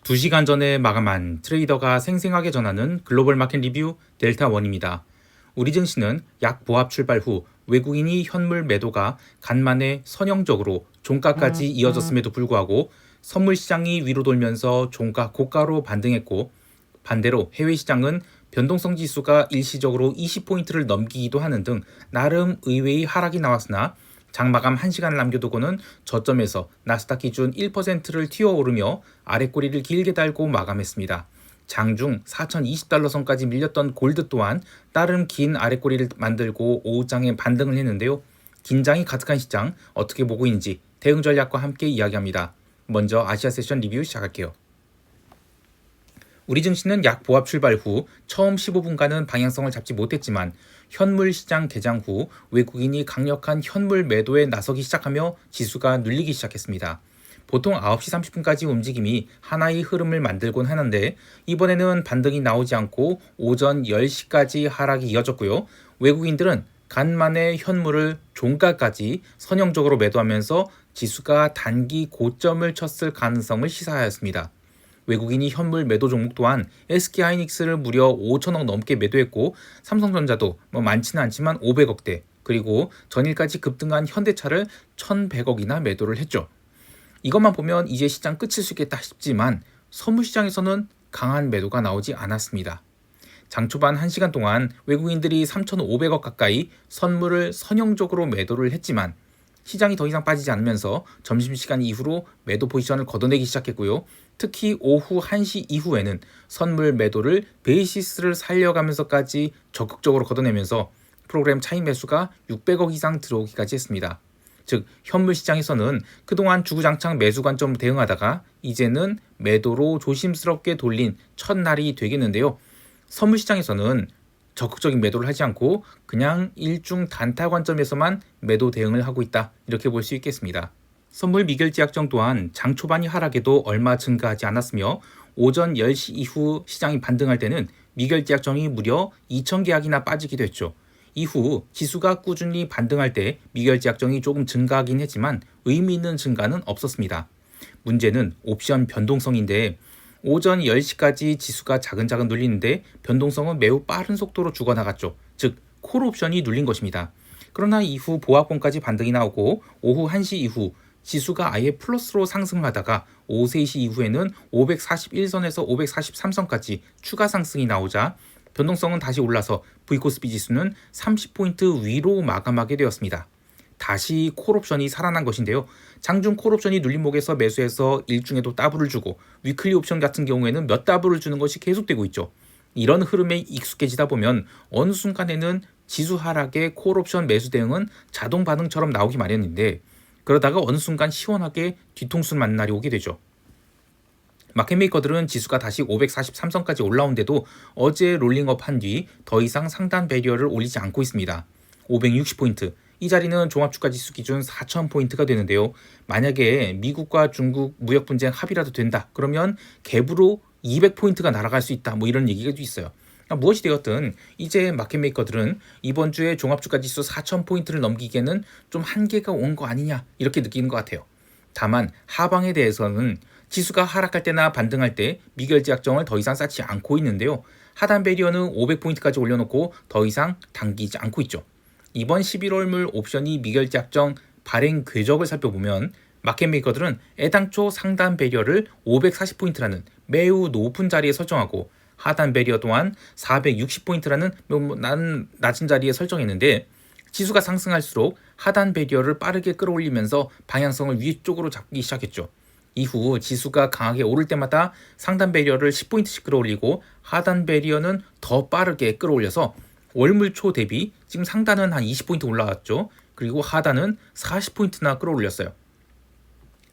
2시간 전에 마감한 트레이더가 생생하게 전하는 글로벌 마켓 리뷰 델타원입니다. 우리 증시는 약 보합 출발 후 외국인이 현물 매도가 간만에 선형적으로 종가까지 이어졌음에도 불구하고 선물 시장이 위로 돌면서 종가 고가로 반등했고, 반대로 해외 시장은 변동성 지수가 일시적으로 20포인트를 넘기기도 하는 등 나름 의외의 하락이 나왔으나 장마감 1시간을 남겨두고는 저점에서 나스닥 기준 1%를 튀어오르며 아랫꼬리를 길게 달고 마감했습니다. 장중 4,020달러 선까지 밀렸던 골드 또한 나름 긴 아랫꼬리를 만들고 오후장에 반등을 했는데요. 긴장이 가득한 시장 어떻게 보고 있는지 대응 전략과 함께 이야기합니다. 먼저 아시아 세션 리뷰 시작할게요. 우리 증시는 약 보합 출발 후 처음 15분간은 방향성을 잡지 못했지만 현물 시장 개장 후 외국인이 강력한 현물 매도에 나서기 시작하며 지수가 눌리기 시작했습니다. 보통 9시 30분까지 움직임이 하나의 흐름을 만들곤 하는데 이번에는 반등이 나오지 않고 오전 10시까지 하락이 이어졌고요. 외국인들은 간만에 현물을 종가까지 선형적으로 매도하면서 지수가 단기 고점을 쳤을 가능성을 시사하였습니다. 외국인이 현물 매도 종목 또한 SK하이닉스를 무려 5천억 넘게 매도했고, 삼성전자도 많지는 않지만 500억대, 그리고 전일까지 급등한 현대차를 1,100억이나 매도를 했죠. 이것만 보면 이제 시장 끝일 수 있겠다 싶지만 선물 시장에서는 강한 매도가 나오지 않았습니다. 장 초반 1시간 동안 외국인들이 3,500억 가까이 선물을 선형적으로 매도를 했지만 시장이 더 이상 빠지지 않으면서 점심시간 이후로 매도 포지션을 걷어내기 시작했고요. 특히 오후 1시 이후에는 선물 매도를 베이시스를 살려가면서까지 적극적으로 걷어내면서 프로그램 차익 매수가 600억 이상 들어오기까지 했습니다. 즉 현물 시장에서는 그동안 주구장창 매수 관점 대응하다가 이제는 매도로 조심스럽게 돌린 첫날이 되겠는데요. 선물 시장에서는 적극적인 매도를 하지 않고 그냥 일중 단타 관점에서만 매도 대응을 하고 있다, 이렇게 볼 수 있겠습니다. 선물 미결제 약정 또한 장 초반이 하락에도 얼마 증가하지 않았으며 오전 10시 이후 시장이 반등할 때는 미결제 약정이 무려 2,000계약이나 빠지기도 했죠. 이후 지수가 꾸준히 반등할 때 미결제 약정이 조금 증가하긴 했지만 의미 있는 증가는 없었습니다. 문제는 옵션 변동성인데 오전 10시까지 지수가 자근자근 눌리는데 변동성은 매우 빠른 속도로 죽어나갔죠. 즉 콜옵션이 눌린 것입니다. 그러나 이후 보합권까지 반등이 나오고 오후 1시 이후 지수가 아예 플러스로 상승하다가 오후 3시 이후에는 541선에서 543선까지 추가 상승이 나오자 변동성은 다시 올라서 V코스피 지수는 30포인트 위로 마감하게 되었습니다. 다시 콜옵션이 살아난 것인데요. 장중 콜옵션이 눌린 목에서 매수해서 일중에도 따블을 주고 위클리 옵션 같은 경우에는 몇 따블을 주는 것이 계속되고 있죠. 이런 흐름에 익숙해지다 보면 어느 순간에는 지수 하락의 콜옵션 매수 대응은 자동 반응처럼 나오기 마련인데 그러다가 어느 순간 시원하게 뒤통수를 맞는 날이 오게 되죠. 마켓메이커들은 지수가 다시 543선까지 올라온데도 어제 롤링업 한 뒤 더 이상 상단 배리어를 올리지 않고 있습니다. 560포인트, 이 자리는 종합주가지수 기준 4,000포인트가 되는데요. 만약에 미국과 중국 무역 분쟁 합의라도 된다, 그러면 갭으로 200포인트가 날아갈 수 있다, 이런 얘기가 있어요. 무엇이 되었든 이제 마켓메이커들은 이번 주에 종합주가지수 4,000포인트를 넘기기에는 좀 한계가 온 거 아니냐, 이렇게 느끼는 것 같아요. 다만 하방에 대해서는 지수가 하락할 때나 반등할 때 미결제 약정을 더 이상 쌓지 않고 있는데요. 하단 배리어는 500포인트까지 올려놓고 더 이상 당기지 않고 있죠. 이번 11월물 옵션이 미결제 약정 발행 궤적을 살펴보면 마켓메이커들은 애당초 상단 배리어를 540포인트라는 매우 높은 자리에 설정하고 하단 배리어 또한 460포인트라는 낮은 자리에 설정했는데 지수가 상승할수록 하단 배리어를 빠르게 끌어올리면서 방향성을 위쪽으로 잡기 시작했죠. 이후 지수가 강하게 오를 때마다 상단 배리어를 10포인트씩 끌어올리고 하단 배리어는 더 빠르게 끌어올려서 월물 초 대비 지금 상단은 한 20포인트 올라왔죠. 그리고 하단은 40포인트나 끌어올렸어요.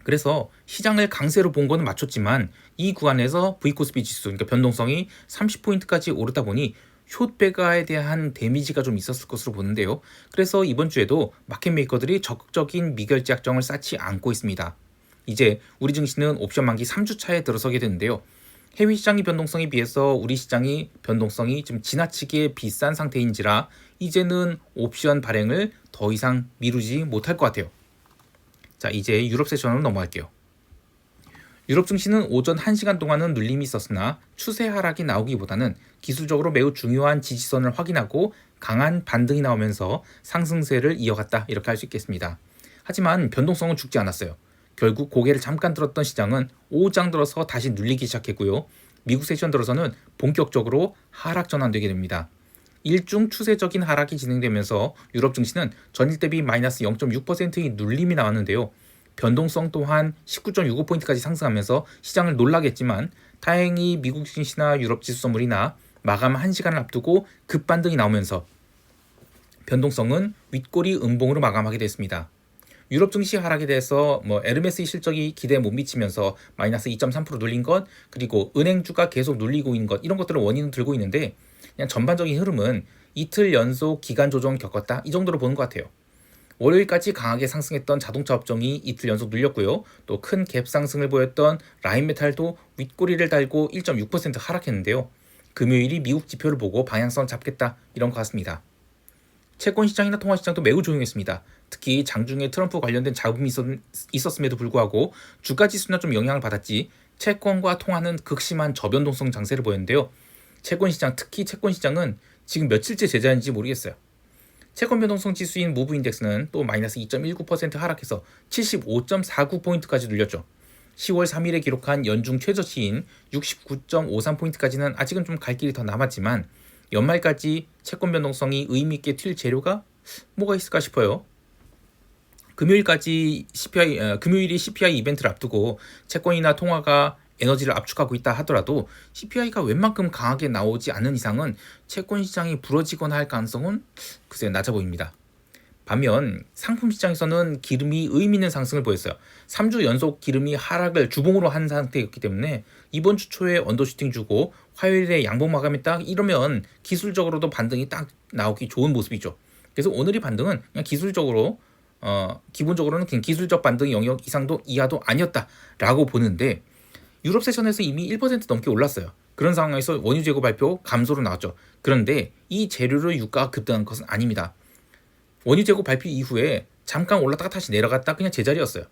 그래서 시장을 강세로 본 거는 맞췄지만 이 구간에서 V코스피 지수, 그러니까 변동성이 30포인트까지 오르다 보니 숏배가에 대한 데미지가 좀 있었을 것으로 보는데요. 그래서 이번 주에도 마켓메이커들이 적극적인 미결제 약정을 쌓지 않고 있습니다. 이제 우리 증시는 옵션 만기 3주차에 들어서게 되는데요. 해외 시장의 변동성에 비해서 우리 시장이 변동성이 좀 지나치게 비싼 상태인지라 이제는 옵션 발행을 더 이상 미루지 못할 것 같아요. 자, 이제 유럽 세션으로 넘어갈게요. 유럽 증시는 오전 1시간 동안은 눌림이 있었으나 추세 하락이 나오기보다는 기술적으로 매우 중요한 지지선을 확인하고 강한 반등이 나오면서 상승세를 이어갔다 이렇게 할 수 있겠습니다. 하지만 변동성은 죽지 않았어요. 결국 고개를 잠깐 들었던 시장은 오후 장 들어서 다시 눌리기 시작했고요. 미국 세션 들어서는 본격적으로 하락 전환되게 됩니다. 일중 추세적인 하락이 진행되면서 유럽 증시는 전일 대비 마이너스 0.6%의 눌림이 나왔는데요. 변동성 또한 19.65포인트까지 상승하면서 시장을 놀라게 했지만 다행히 미국 증시나 유럽 지수 선물이나 마감 1시간을 앞두고 급반등이 나오면서 변동성은 윗꼬리 음봉으로 마감하게 됐습니다. 유럽 증시 하락에 대해서 에르메스의 실적이 기대에 못 미치면서 마이너스 2.3% 눌린 것, 그리고 은행주가 계속 눌리고 있는 것, 이런 것들을 원인을 들고 있는데 그냥 전반적인 흐름은 이틀 연속 기간 조정 겪었다 이 정도로 보는 것 같아요. 월요일까지 강하게 상승했던 자동차 업종이 이틀 연속 눌렸고요. 또 큰 갭 상승을 보였던 라인메탈도 윗꼬리를 달고 1.6% 하락했는데요. 금요일이 미국 지표를 보고 방향성을 잡겠다 이런 것 같습니다. 채권 시장이나 통화 시장도 매우 조용했습니다. 특히 장중에 트럼프 관련된 잡음이 있었음에도 불구하고 주가 지수나 좀 영향을 받았지 채권과 통화는 극심한 저변동성 장세를 보였는데요. 채권 시장, 특히 채권 시장은 지금 며칠째 제자인지 모르겠어요. 채권 변동성 지수인 무브 인덱스는 또 마이너스 2.19% 하락해서 75.49포인트까지 눌렸죠. 10월 3일에 기록한 연중 최저치인 69.53포인트까지는 아직은 좀 갈 길이 더 남았지만 연말까지 채권 변동성이 의미 있게 튈 재료가 뭐가 있을까 싶어요. 금요일이 CPI 이벤트를 앞두고 채권이나 통화가 에너지를 압축하고 있다 하더라도 CPI가 웬만큼 강하게 나오지 않는 이상은 채권 시장이 부러지거나 할 가능성은 글쎄 낮아 보입니다. 반면 상품 시장에서는 기름이 의미 있는 상승을 보였어요. 3주 연속 기름이 하락을 주봉으로 한 상태였기 때문에 이번 주 초에 언더슈팅 주고 화요일에 양봉 마감했다 이러면 기술적으로도 반등이 딱 나오기 좋은 모습이죠. 그래서 오늘의 반등은 그냥 기본적으로는 그냥 기술적 반등 영역 이상도 이하도 아니었다라고 보는데 유럽 세션에서 이미 1% 넘게 올랐어요. 그런 상황에서 원유 재고 발표 감소로 나왔죠. 그런데 이 재료로 유가가 급등한 것은 아닙니다. 원유 재고 발표 이후에 잠깐 올랐다가 다시 내려갔다 그냥 제자리였어요.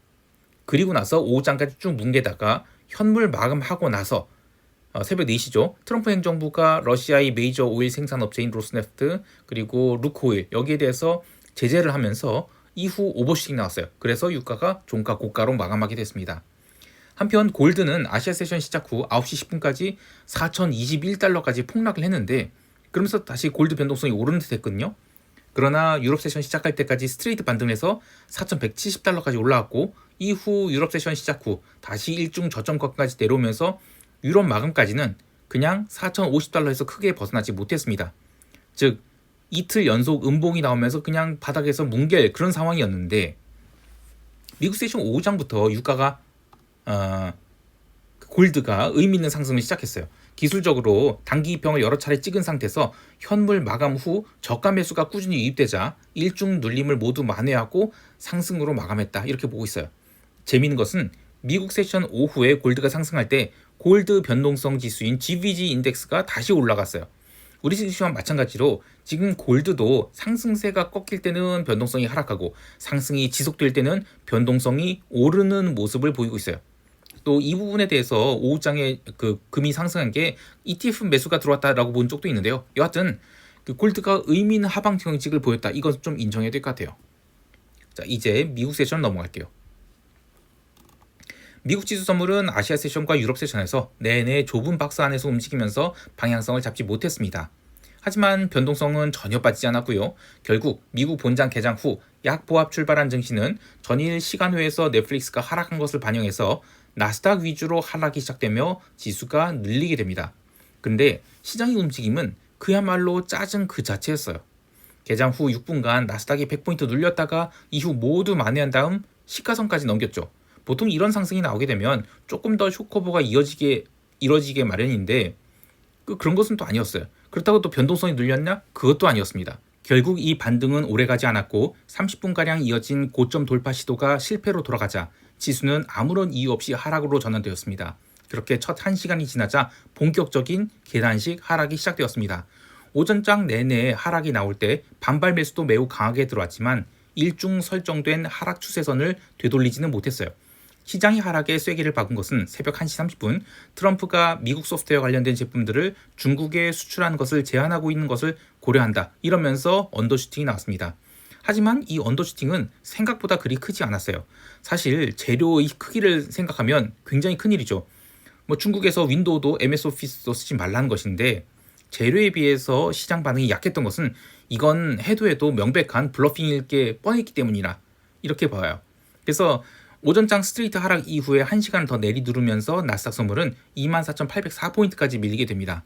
그리고 나서 오후장까지 쭉 뭉개다가 현물 마감하고 나서 새벽 4시죠. 트럼프 행정부가 러시아의 메이저 오일 생산업체인 로스네프트 그리고 루크오일 여기에 대해서 제재를 하면서 이후 오버슈팅 나왔어요. 그래서 유가가 종가 고가로 마감하게 됐습니다. 한편 골드는 아시아 세션 시작 후 9시 10분까지 4,021달러까지 폭락을 했는데 그러면서 다시 골드 변동성이 오르는 듯 했거든요. 그러나 유럽 세션 시작할 때까지 스트레이트 반등해서 4,170달러까지 올라왔고 이후 유럽 세션 시작 후 다시 일중 저점권까지 내려오면서 유럽 마감까지는 그냥 4,050달러에서 크게 벗어나지 못했습니다. 즉 이틀 연속 음봉이 나오면서 그냥 바닥에서 뭉갤 그런 상황이었는데 미국 세션 오후장부터 유가가 골드가 의미 있는 상승을 시작했어요. 기술적으로 단기 이평을 여러 차례 찍은 상태에서 현물 마감 후 저가 매수가 꾸준히 유입되자 일중 눌림을 모두 만회하고 상승으로 마감했다 이렇게 보고 있어요. 재미있는 것은 미국 세션 오후에 골드가 상승할 때 골드 변동성 지수인 GVG 인덱스가 다시 올라갔어요. 우리 지수와 마찬가지로 지금 골드도 상승세가 꺾일 때는 변동성이 하락하고 상승이 지속될 때는 변동성이 오르는 모습을 보이고 있어요. 또 이 부분에 대해서 오후장에 금이 상승한 게 ETF 매수가 들어왔다라고 본 적도 있는데요. 여하튼 골드가 의미 있는 하방 경직을 보였다. 이건 좀 인정해야 될 것 같아요. 자, 이제 미국 세션 넘어갈게요. 미국 지수 선물은 아시아 세션과 유럽 세션에서 내내 좁은 박스 안에서 움직이면서 방향성을 잡지 못했습니다. 하지만 변동성은 전혀 빠지지 않았고요. 결국 미국 본장 개장 후 약보합 출발한 증시는 전일 시간외에서 넷플릭스가 하락한 것을 반영해서 나스닥 위주로 하락이 시작되며 지수가 늘리게 됩니다. 근데 시장의 움직임은 그야말로 짜증 그 자체였어요. 개장 후 6분간 나스닥이 100포인트 눌렸다가 이후 모두 만회한 다음 시가선까지 넘겼죠. 보통 이런 상승이 나오게 되면 조금 더 쇼커버가 이뤄지게 마련인데 그런 것은 또 아니었어요. 그렇다고 또 변동성이 눌렸냐? 그것도 아니었습니다. 결국 이 반등은 오래가지 않았고 30분가량 이어진 고점 돌파 시도가 실패로 돌아가자 지수는 아무런 이유 없이 하락으로 전환되었습니다. 그렇게 첫 1시간이 지나자 본격적인 계단식 하락이 시작되었습니다. 오전장 내내 하락이 나올 때 반발 매수도 매우 강하게 들어왔지만 일중 설정된 하락 추세선을 되돌리지는 못했어요. 시장이 하락에 쐐기를 박은 것은 새벽 1시 30분 트럼프가 미국 소프트웨어 관련된 제품들을 중국에 수출하는 것을 제한하고 있는 것을 고려한다 이러면서 언더슈팅이 나왔습니다. 하지만 이 언더슈팅은 생각보다 그리 크지 않았어요. 사실 재료의 크기를 생각하면 굉장히 큰일이죠. 중국에서 윈도우도 MS 오피스도 쓰지 말라는 것인데 재료에 비해서 시장 반응이 약했던 것은 이건 해도 명백한 블러핑일 게 뻔했기 때문이라 이렇게 봐요. 그래서 오전장 스트레이트 하락 이후에 1시간을 더 내리누르면서 나스닥 선물은 24,804포인트까지 밀리게 됩니다.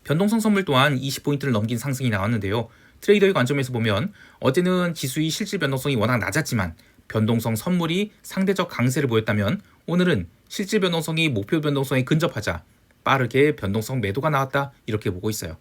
변동성 선물 또한 20포인트를 넘긴 상승이 나왔는데요. 트레이더의 관점에서 보면 어제는 지수의 실질 변동성이 워낙 낮았지만 변동성 선물이 상대적 강세를 보였다면 오늘은 실질 변동성이 목표 변동성에 근접하자 빠르게 변동성 매도가 나왔다 이렇게 보고 있어요.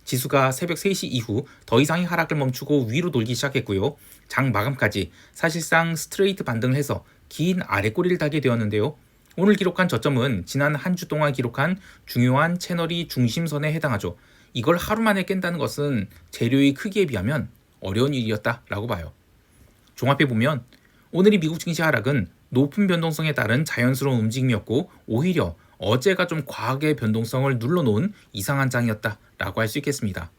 지수가 새벽 3시 이후 더 이상의 하락을 멈추고 위로 돌기 시작했고요. 장 마감까지 사실상 스트레이트 반등을 해서 긴 아래꼬리를 달게 되었는데요. 오늘 기록한 저점은 지난 한 주 동안 기록한 중요한 채널이 중심선에 해당하죠. 이걸 하루 만에 깬다는 것은 재료의 크기에 비하면 어려운 일이었다라고 봐요. 종합해보면 오늘의 미국 증시 하락은 높은 변동성에 따른 자연스러운 움직임이었고 오히려 어제가 좀 과하게 변동성을 눌러놓은 이상한 장이었다라고 할 수 있겠습니다.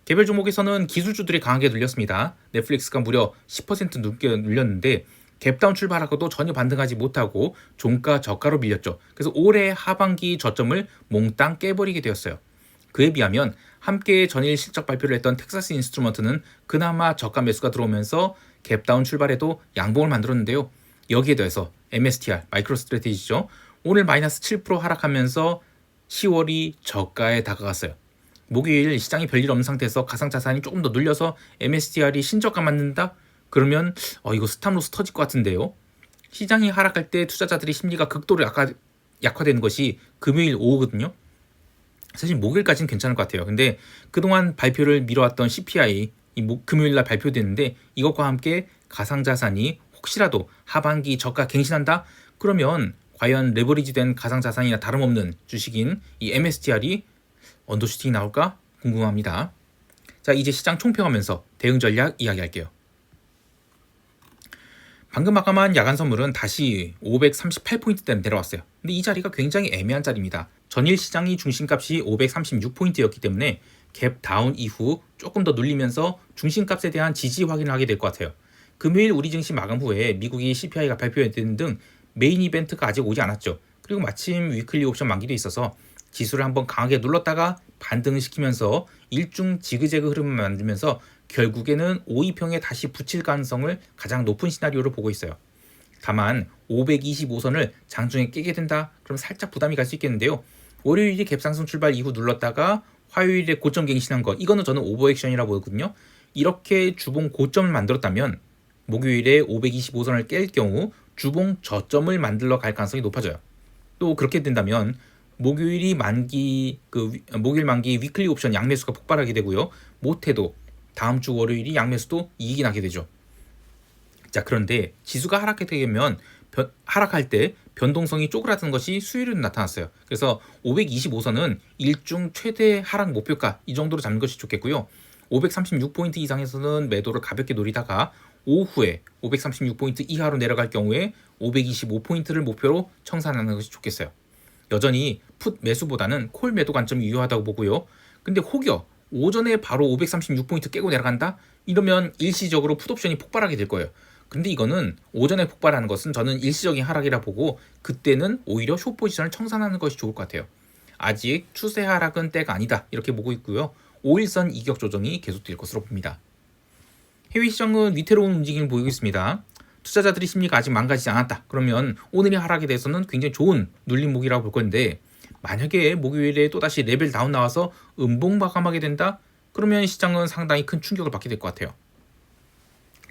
개별 종목에서는 기술주들이 강하게 눌렸습니다. 넷플릭스가 무려 10% 넘게 눌렸는데 갭다운 출발하고도 전혀 반등하지 못하고 종가 저가로 밀렸죠. 그래서 올해 하반기 저점을 몽땅 깨버리게 되었어요. 그에 비하면 함께 전일 실적 발표를 했던 텍사스 인스트루먼트는 그나마 저가 매수가 들어오면서 갭다운 출발에도 양봉을 만들었는데요. 여기에 더해서 MSTR, 마이크로 스트래티지죠. 오늘 마이너스 7% 하락하면서 10월이 저가에 다가갔어요. 목요일 시장이 별일 없는 상태에서 가상자산이 조금 더 눌려서 MSTR이 신저가 맞는다? 그러면 이거 스탑로스 터질 것 같은데요. 시장이 하락할 때 투자자들의 심리가 극도로 약화되는 것이 금요일 오후거든요. 사실 목요일까지는 괜찮을 것 같아요. 근데 그동안 발표를 미뤄왔던 CPI 금요일날 발표되는데 이것과 함께 가상자산이 혹시라도 하반기 저가 갱신한다? 그러면 과연 레버리지된 가상자산이나 다름없는 주식인 이 MSTR이 언더슈팅이 나올까 궁금합니다. 자, 이제 시장 총평하면서 대응 전략 이야기할게요. 방금 마감한 야간 선물은 다시 538포인트대로 내려왔어요. 근데 이 자리가 굉장히 애매한 자리입니다. 전일 시장이 중심값이 536포인트였기 때문에 갭 다운 이후 조금 더 눌리면서 중심값에 대한 지지 확인을 하게 될 것 같아요. 금요일 우리 증시 마감 후에 미국이 CPI가 발표되는 등 메인 이벤트가 아직 오지 않았죠. 그리고 마침 위클리 옵션 만기도 있어서 지수를 한번 강하게 눌렀다가 반등시키면서 일중 지그재그 흐름을 만들면서 결국에는 5위평에 다시 붙일 가능성을 가장 높은 시나리오로 보고 있어요. 다만 525선을 장중에 깨게 된다? 그럼 살짝 부담이 갈 수 있겠는데요. 월요일이 갭상승 출발 이후 눌렀다가 화요일에 고점 갱신한 거, 이거는 저는 오버액션이라고 보거든요. 이렇게 주봉 고점을 만들었다면 목요일에 525선을 깰 경우 주봉 저점을 만들러 갈 가능성이 높아져요. 또 그렇게 된다면 목요일 만기 위클리 옵션 양매수가 폭발하게 되고요. 못해도 다음 주 월요일이 양매수도 이익이 나게 되죠. 자, 그런데 지수가 하락하게 되면 하락할 때 변동성이 쪼그라드는 것이 수요일에 나타났어요. 그래서 525선은 일중 최대 하락 목표가 이 정도로 잡는 것이 좋겠고요. 536포인트 이상에서는 매도를 가볍게 노리다가 오후에 536포인트 이하로 내려갈 경우에 525포인트를 목표로 청산하는 것이 좋겠어요. 여전히 풋 매수보다는 콜 매도 관점이 유효하다고 보고요. 근데 혹여 오전에 바로 536포인트 깨고 내려간다? 이러면 일시적으로 풋옵션이 폭발하게 될 거예요. 근데 이거는 오전에 폭발하는 것은 저는 일시적인 하락이라 보고 그때는 오히려 숏 포지션을 청산하는 것이 좋을 것 같아요. 아직 추세 하락은 때가 아니다 이렇게 보고 있고요. 5일선 이격 조정이 계속될 것으로 봅니다. 해외 시장은 위태로운 움직임을 보이고 있습니다. 투자자들의 심리가 아직 망가지지 않았다. 그러면 오늘의 하락에 대해서는 굉장히 좋은 눌림목이라고 볼 건데 만약에 목요일에 또다시 레벨 다운 나와서 음봉 마감하게 된다? 그러면 시장은 상당히 큰 충격을 받게 될 것 같아요.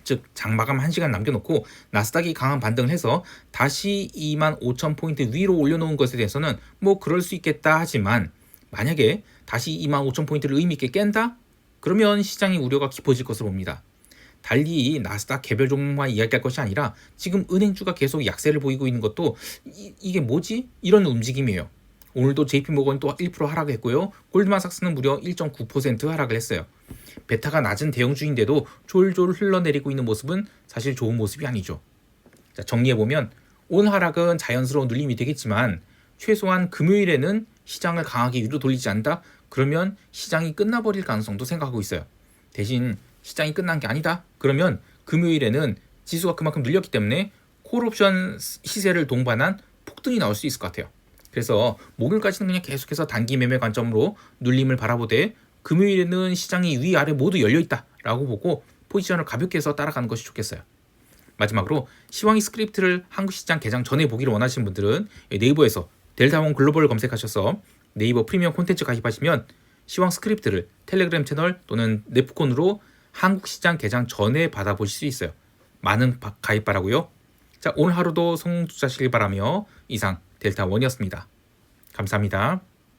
즉 장마감 1시간 남겨놓고 나스닥이 강한 반등을 해서 다시 25,000포인트 위로 올려놓은 것에 대해서는 그럴 수 있겠다 하지만 만약에 다시 25,000포인트를 의미있게 깬다? 그러면 시장의 우려가 깊어질 것으로 봅니다. 달리 나스닥 개별 종목만 이야기할 것이 아니라 지금 은행주가 계속 약세를 보이고 있는 것도 이게 뭐지? 이런 움직임이에요. 오늘도 JP모건이 또 1% 하락했고요. 골드만삭스는 무려 1.9% 하락을 했어요. 베타가 낮은 대형주인데도 졸졸 흘러내리고 있는 모습은 사실 좋은 모습이 아니죠. 자, 정리해보면 오늘 하락은 자연스러운 눌림이 되겠지만 최소한 금요일에는 시장을 강하게 위로 돌리지 않는다? 그러면 시장이 끝나버릴 가능성도 생각하고 있어요. 대신 시장이 끝난 게 아니다? 그러면 금요일에는 지수가 그만큼 눌렸기 때문에 콜옵션 시세를 동반한 폭등이 나올 수 있을 것 같아요. 그래서 목요일까지는 그냥 계속해서 단기 매매 관점으로 눌림을 바라보되 금요일에는 시장이 위아래 모두 열려있다라고 보고 포지션을 가볍게 해서 따라가는 것이 좋겠어요. 마지막으로 시황이 스크립트를 한국 시장 개장 전에 보기를 원하시는 분들은 네이버에서 델타원 글로벌을 검색하셔서 네이버 프리미엄 콘텐츠 가입하시면 시황 스크립트를 텔레그램 채널 또는 네프콘으로 한국 시장 개장 전에 받아보실 수 있어요. 많은 가입 바라고요. 자, 오늘 하루도 성투자하시길 바라며 이상 델타원이었습니다. 감사합니다.